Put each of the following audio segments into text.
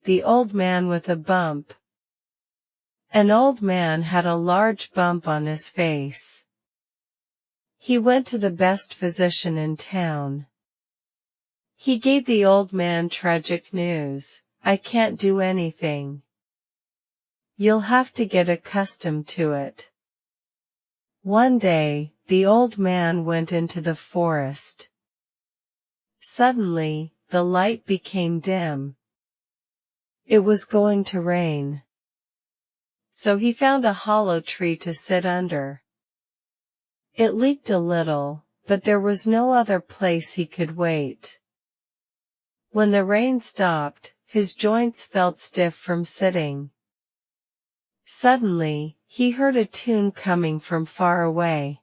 The Old Man with a Bump. An old man had a large bump on his face. He went to the best physician in town. He gave the old man tragic news. "I can't do anything. You'll have to get accustomed to it." One day, the old man went into the forest. Suddenly, the light became dim. It was going to rain. So he found a hollow tree to sit under. It leaked a little, but there was no other place he could wait. When the rain stopped, his joints felt stiff from sitting. Suddenly, he heard a tune coming from far away.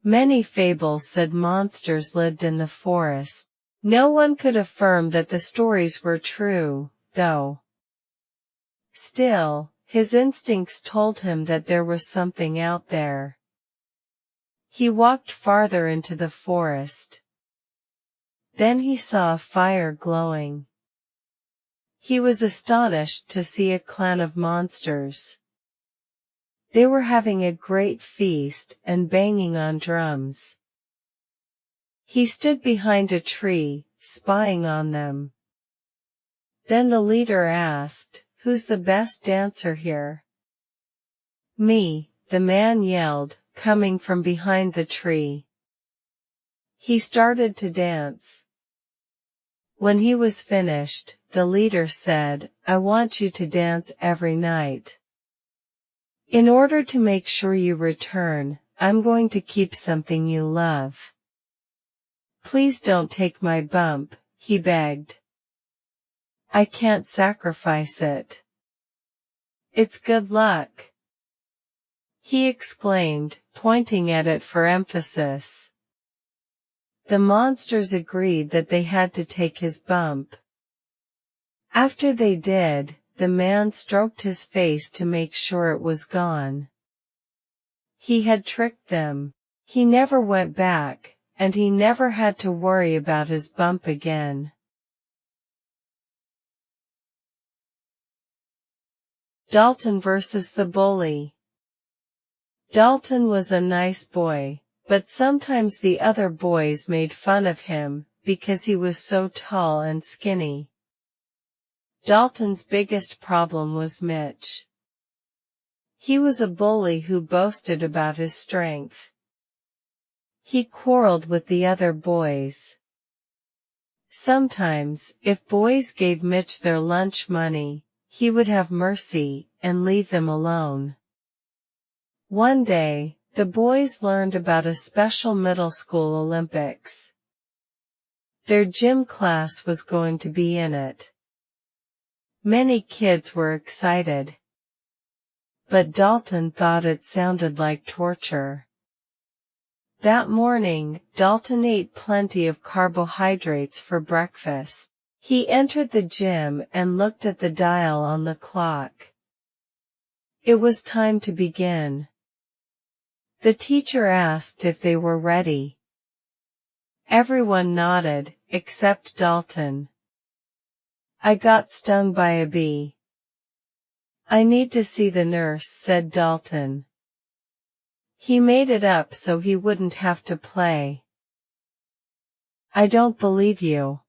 Many fables said monsters lived in the forest. No one could affirm that the stories were true, though. Still, his instincts told him that there was something out there. He walked farther into the forest. Then he saw a fire glowing. He was astonished to see a clan of monsters. They were having a great feast and banging on drums. He stood behind a tree, spying on them. Then the leader asked, "Who's the best dancer here?" "Me," the man yelled, coming from behind the tree. He started to dance. When he was finished, the leader said, "I want you to dance every night. In order to make sure you return, I'm going to keep something you love. Please don't take my bump," he begged. "I can't sacrifice it. It's good luck," he exclaimed, pointing at it for emphasis. The monsters agreed that they had to take his bump. After they did, the man stroked his face to make sure it was gone. He had tricked them. He never went back, and he never had to worry about his bump again. Dalton versus the bully. Dalton was a nice boy, but sometimes the other boys made fun of him, because he was so tall and skinny. Dalton's biggest problem was Mitch. He was a bully who boasted about his strength. He quarreled with the other boys. Sometimes, if boys gave Mitch their lunch money, he would have mercy and leave them alone. One day, the boys learned about a special middle school Olympics. Their gym class was going to be in it. Many kids were excited. But Dalton thought it sounded like torture. That morning, Dalton ate plenty of carbohydrates for breakfast. He entered the gym and looked at the dial on the clock. It was time to begin. The teacher asked if they were ready. Everyone nodded, except Dalton. "I got stung by a bee." "I need to see the nurse," said Dalton. He made it up so he wouldn't have to play. "I don't believe you."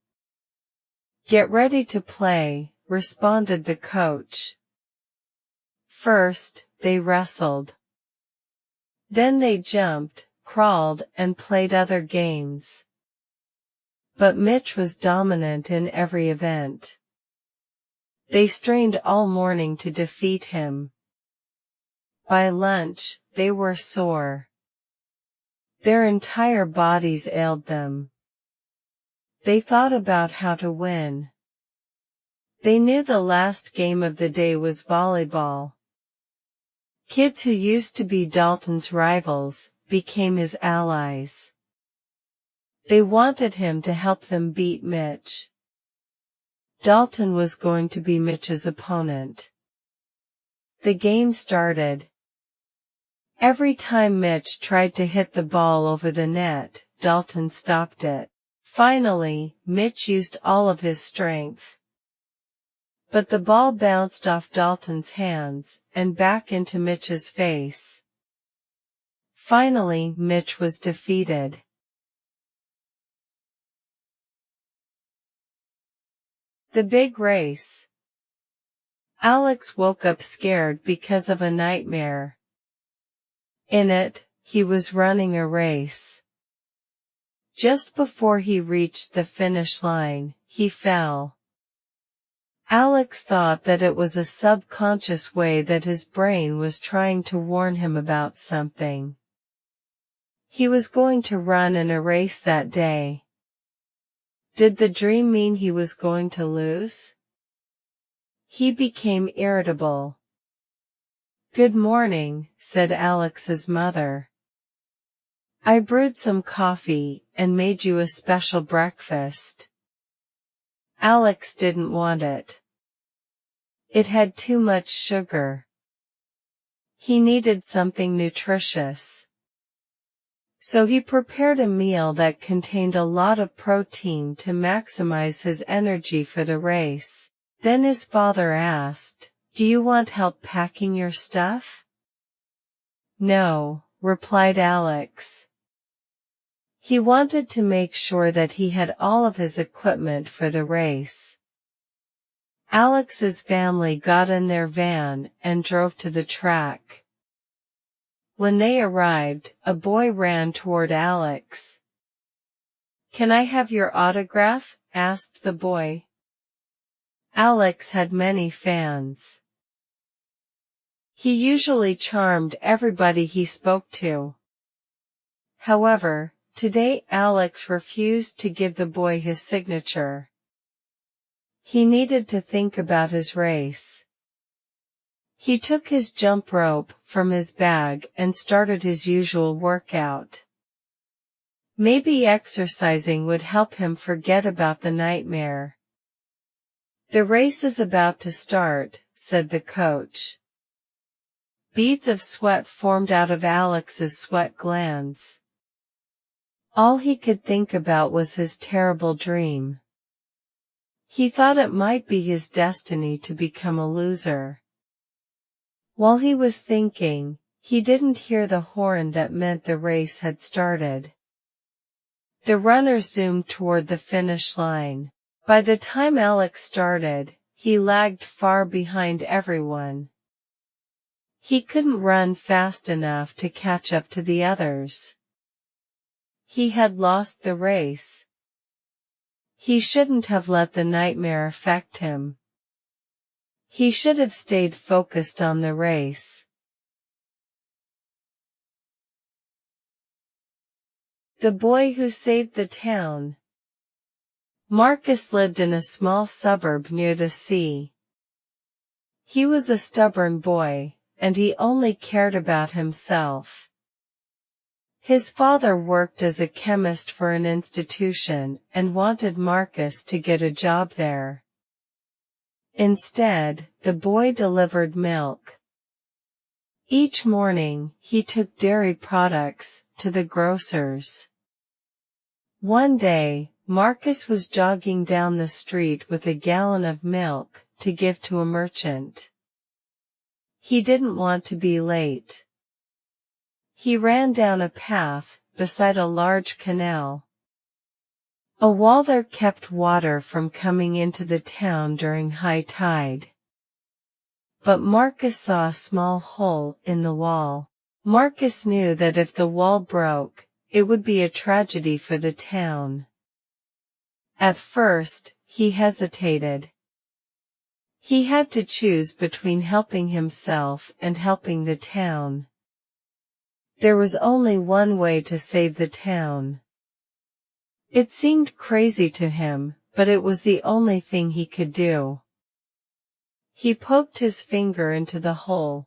"Get ready to play," responded the coach. First, they wrestled. Then they jumped, crawled, and played other games. But Mitch was dominant in every event. They strained all morning to defeat him. By lunch, they were sore. Their entire bodies ailed them. They thought about how to win. They knew the last game of the day was volleyball. Kids who used to be Dalton's rivals became his allies. They wanted him to help them beat Mitch. Dalton was going to be Mitch's opponent. The game started. Every time Mitch tried to hit the ball over the net, Dalton stopped it. Finally, Mitch used all of his strength. But the ball bounced off Dalton's hands, and back into Mitch's face. Finally, Mitch was defeated. The big race. Alex woke up scared because of a nightmare. In it, he was running a race. Just before he reached the finish line, he fell. Alex thought that it was a subconscious way that his brain was trying to warn him about something. He was going to run in a race that day. Did the dream mean he was going to lose? He became irritable. "Good morning," said Alex's mother. "I brewed some coffee and made you a special breakfast." Alex didn't want it. It had too much sugar. He needed something nutritious. So he prepared a meal that contained a lot of protein to maximize his energy for the race. Then his father asked, "Do you want help packing your stuff?" "No," replied Alex. He wanted to make sure that he had all of his equipment for the race. Alex's family got in their van and drove to the track. When they arrived, a boy ran toward Alex. "Can I have your autograph?" asked the boy. Alex had many fans. He usually charmed everybody he spoke to. However, today Alex refused to give the boy his signature. He needed to think about his race. He took his jump rope from his bag and started his usual workout. Maybe exercising would help him forget about the nightmare. "The race is about to start," said the coach. Beads of sweat formed out of Alex's sweat glands. All he could think about was his terrible dream. He thought it might be his destiny to become a loser. While he was thinking, he didn't hear the horn that meant the race had started. The runners zoomed toward the finish line. By the time Alex started, he lagged far behind everyone. He couldn't run fast enough to catch up to the others. He had lost the race. He shouldn't have let the nightmare affect him. He should have stayed focused on the race. The boy who saved the town. Marcus lived in a small suburb near the sea. He was a stubborn boy, and he only cared about himself. His father worked as a chemist for an institution and wanted Marcus to get a job there. Instead, the boy delivered milk. Each morning, he took dairy products to the grocer's. One day, Marcus was jogging down the street with a gallon of milk to give to a merchant. He didn't want to be late. He ran down a path beside a large canal. A wall there kept water from coming into the town during high tide. But Marcus saw a small hole in the wall. Marcus knew that if the wall broke, it would be a tragedy for the town. At first, he hesitated. He had to choose between helping himself and helping the town. There was only one way to save the town. It seemed crazy to him, but it was the only thing he could do. He poked his finger into the hole.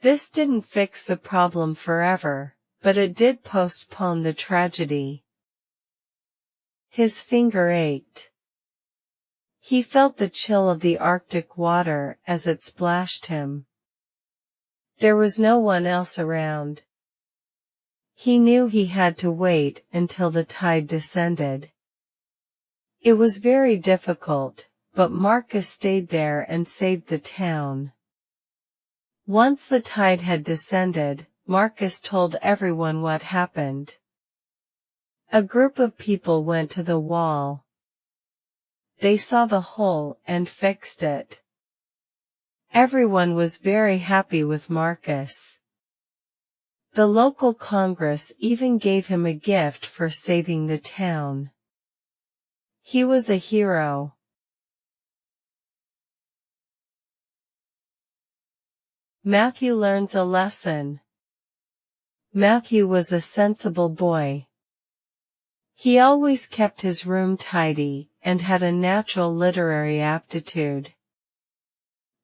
This didn't fix the problem forever, but it did postpone the tragedy. His finger ached. He felt the chill of the Arctic water as it splashed him. There was no one else around. He knew he had to wait until the tide descended. It was very difficult, but Marcus stayed there and saved the town. Once the tide had descended, Marcus told everyone what happened. A group of people went to the wall. They saw the hole and fixed it. Everyone was very happy with Marcus. The local Congress even gave him a gift for saving the town. He was a hero. Matthew learns a lesson. Matthew was a sensible boy. He always kept his room tidy, and had a natural literary aptitude.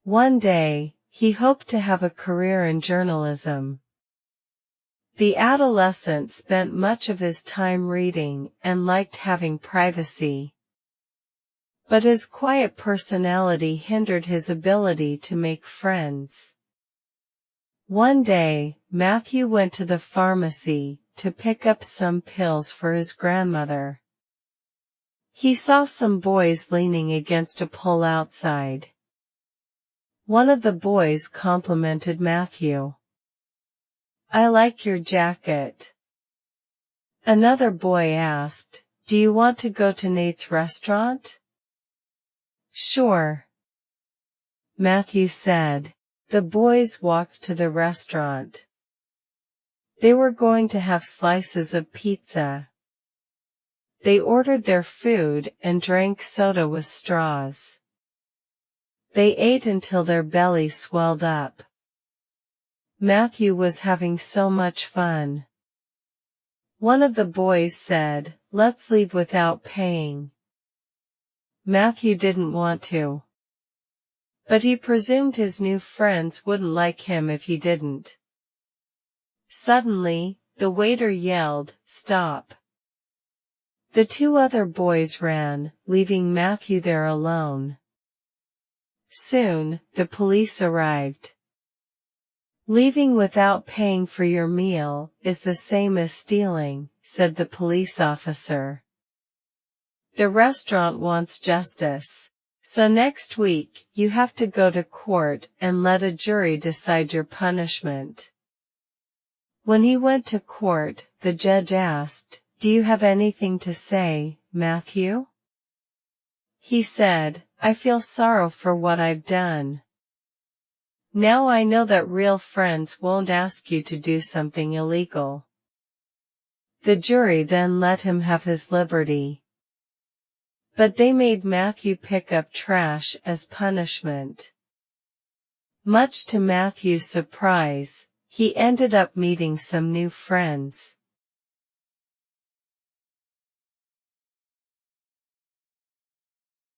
One day, he hoped to have a career in journalism. The adolescent spent much of his time reading and liked having privacy. But his quiet personality hindered his ability to make friends. One day, Matthew went to the pharmacy to pick up some pills for his grandmother. He saw some boys leaning against a pole outside. One of the boys complimented Matthew. "I like your jacket." Another boy asked, "Do you want to go to Nate's restaurant?" "Sure," Matthew said. The boys walked to the restaurant. They were going to have slices of pizza. They ordered their food and drank soda with straws. They ate until their bellies swelled up. Matthew was having so much fun. One of the boys said, "Let's leave without paying." Matthew didn't want to. But he presumed his new friends wouldn't like him if he didn't. Suddenly, the waiter yelled, "Stop." The two other boys ran, leaving Matthew there alone. Soon, the police arrived. "Leaving without paying for your meal is the same as stealing," said the police officer. "The restaurant wants justice. So next week, you have to go to court and let a jury decide your punishment." When he went to court, the judge asked, "Do you have anything to say, Matthew?" He said, "I feel sorrow for what I've done. Now I know that real friends won't ask you to do something illegal." The jury then let him have his liberty. But they made Matthew pick up trash as punishment. Much to Matthew's surprise, he ended up meeting some new friends.